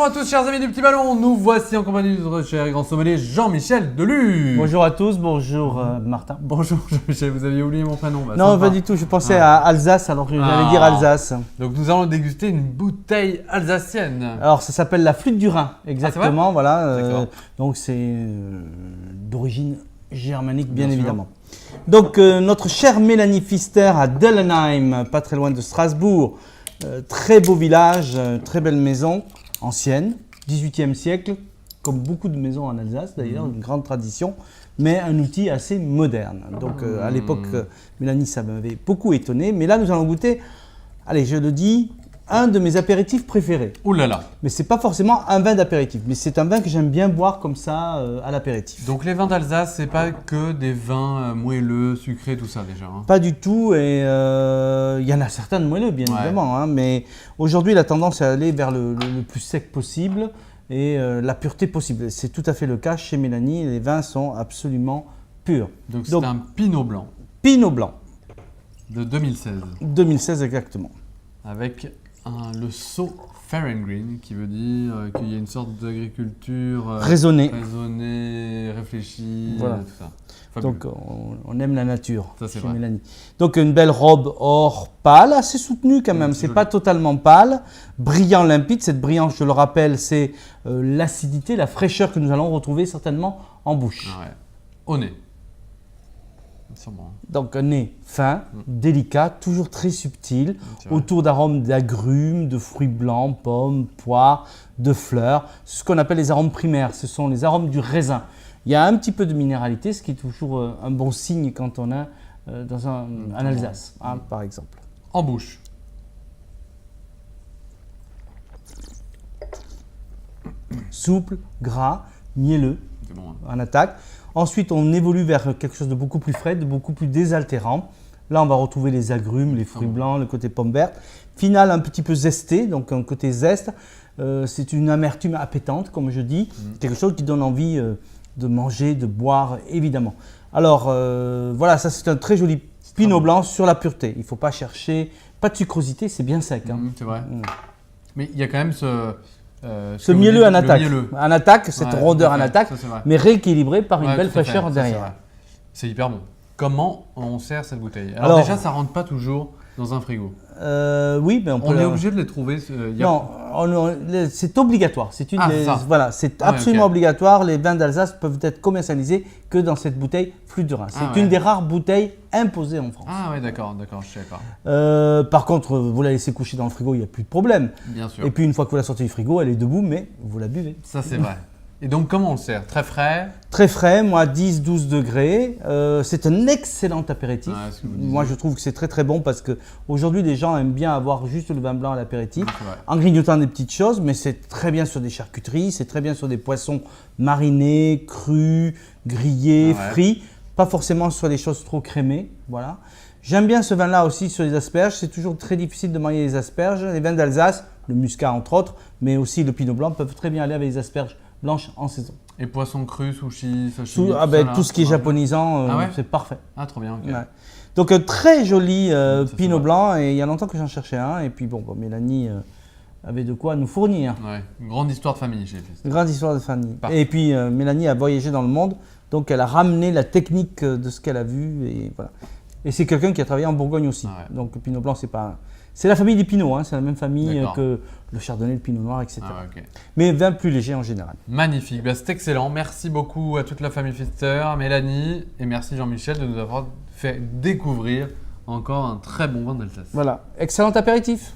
à tous, chers amis du Petit Ballon. Nous voici en compagnie de notre cher et grand sommelier Jean-Michel Deluc. Bonjour à tous, bonjour Martin. Bonjour Jean-Michel, vous aviez oublié mon prénom. Bah, non, sympa. pas du tout, je pensais à Alsace, alors j'allais dire Alsace. Donc nous allons déguster une bouteille alsacienne. Alors ça s'appelle la flûte du Rhin, exactement. Voilà. Donc c'est d'origine germanique, bien évidemment. Donc notre chère Mélanie Pfister à Dellenheim, pas très loin de Strasbourg. Très beau village, très belle maison, ancienne, 18e siècle, comme beaucoup de maisons en Alsace d'ailleurs, une grande tradition, mais un outil assez moderne. Donc à l'époque, Mélanie, ça m'avait beaucoup étonné, mais là nous allons goûter, allez je le dis, un de mes apéritifs préférés. Ouh là là. Mais c'est pas forcément un vin d'apéritif, mais c'est un vin que j'aime bien boire comme ça à l'apéritif. Donc les vins d'Alsace, c'est pas que des vins moelleux, sucrés, tout ça déjà. Hein. Pas du tout, et il y en a certains de moelleux bien évidemment, hein, mais aujourd'hui la tendance est à aller vers le plus sec possible et la pureté possible. C'est tout à fait le cas chez Mélanie, les vins sont absolument purs. Donc c'est un Pinot Blanc. Pinot Blanc. De 2016. 2016 exactement. Avec le sceau Fair and Green, qui veut dire qu'il y a une sorte d'agriculture raisonnée, réfléchie, voilà. Tout ça. Donc on aime la nature chez Mélanie. Donc une belle robe or pâle, assez soutenue quand même, c'est pas totalement pâle, brillant limpide. Cette brillance, je le rappelle, c'est l'acidité, la fraîcheur que nous allons retrouver certainement en bouche. Ah ouais. Au nez. Bon. Donc un nez fin, délicat, toujours très subtil, autour d'arômes d'agrumes, de fruits blancs, pommes, poires, de fleurs. C'est ce qu'on appelle les arômes primaires, ce sont les arômes du raisin. Il y a un petit peu de minéralité, ce qui est toujours un bon signe quand on est dans un Alsace, hein, par exemple. En bouche. Souple, gras, mielleux, bon, hein. En attaque. Ensuite, on évolue vers quelque chose de beaucoup plus frais, de beaucoup plus désaltérant. Là, on va retrouver les agrumes, les fruits blancs, le côté pomme verte. Final, un petit peu zesté, donc un côté zeste. C'est une amertume appétante, comme je dis. Quelque chose qui donne envie de manger, de boire, évidemment. Alors, voilà, ça c'est un très joli Pinot Blanc sur la pureté. Il ne faut pas chercher, pas de sucrosité, c'est bien sec. Hein. C'est vrai. Mais il y a quand même ce mielleux en attaque. En attaque, cette rondeur en attaque, mais rééquilibrée par une belle fraîcheur derrière. C'est hyper bon. Comment on sert cette bouteille? Alors déjà, ça ne rentre pas toujours dans un frigo. Oui, mais on est obligé de les trouver. Non, c'est obligatoire. C'est voilà, c'est absolument obligatoire. Les vins d'Alsace peuvent être commercialisés que dans cette bouteille Flûte du Rhin. C'est une des rares bouteilles imposées en France. Ah ouais, d'accord, je suis d'accord. Par contre, vous la laissez coucher dans le frigo, il n'y a plus de problème. Bien sûr. Et puis une fois que vous la sortez du frigo, elle est debout, mais vous la buvez. Ça c'est vrai. Et donc comment on le sert? Très frais? Très frais, moi 10-12 degrés. C'est un excellent apéritif. Moi je trouve que c'est très très bon parce qu'aujourd'hui les gens aiment bien avoir juste le vin blanc à l'apéritif en grignotant des petites choses, mais c'est très bien sur des charcuteries, c'est très bien sur des poissons marinés, crus, grillés, frits. Pas forcément sur des choses trop crémées. Voilà. J'aime bien ce vin-là aussi sur les asperges. C'est toujours très difficile de marier les asperges. Les vins d'Alsace, le muscat entre autres, mais aussi le pinot blanc peuvent très bien aller avec les asperges blanches en saison. Et poisson cru, sushi, sashimi, tout ce qui est japonisant, c'est parfait. Ah, trop bien, ok. Ouais. Donc un très joli pinot blanc, et il y a longtemps que j'en cherchais un, et puis bon, Mélanie avait de quoi nous fournir. Ouais, une grande histoire de famille chez Pfister. Une grande histoire de famille. Parfait. Et puis Mélanie a voyagé dans le monde, donc elle a ramené la technique de ce qu'elle a vu, et voilà. Et c'est quelqu'un qui a travaillé en Bourgogne aussi. Ah ouais. Donc le pinot blanc, c'est pas... C'est la famille des pinots, hein, c'est la même famille que le chardonnay, le pinot noir, etc. Ah, okay. Mais vin plus léger en général. Magnifique, c'est excellent. Merci beaucoup à toute la famille Pfister, Mélanie, et merci Jean-Michel de nous avoir fait découvrir encore un très bon vin d'Alsace. Voilà, excellent apéritif.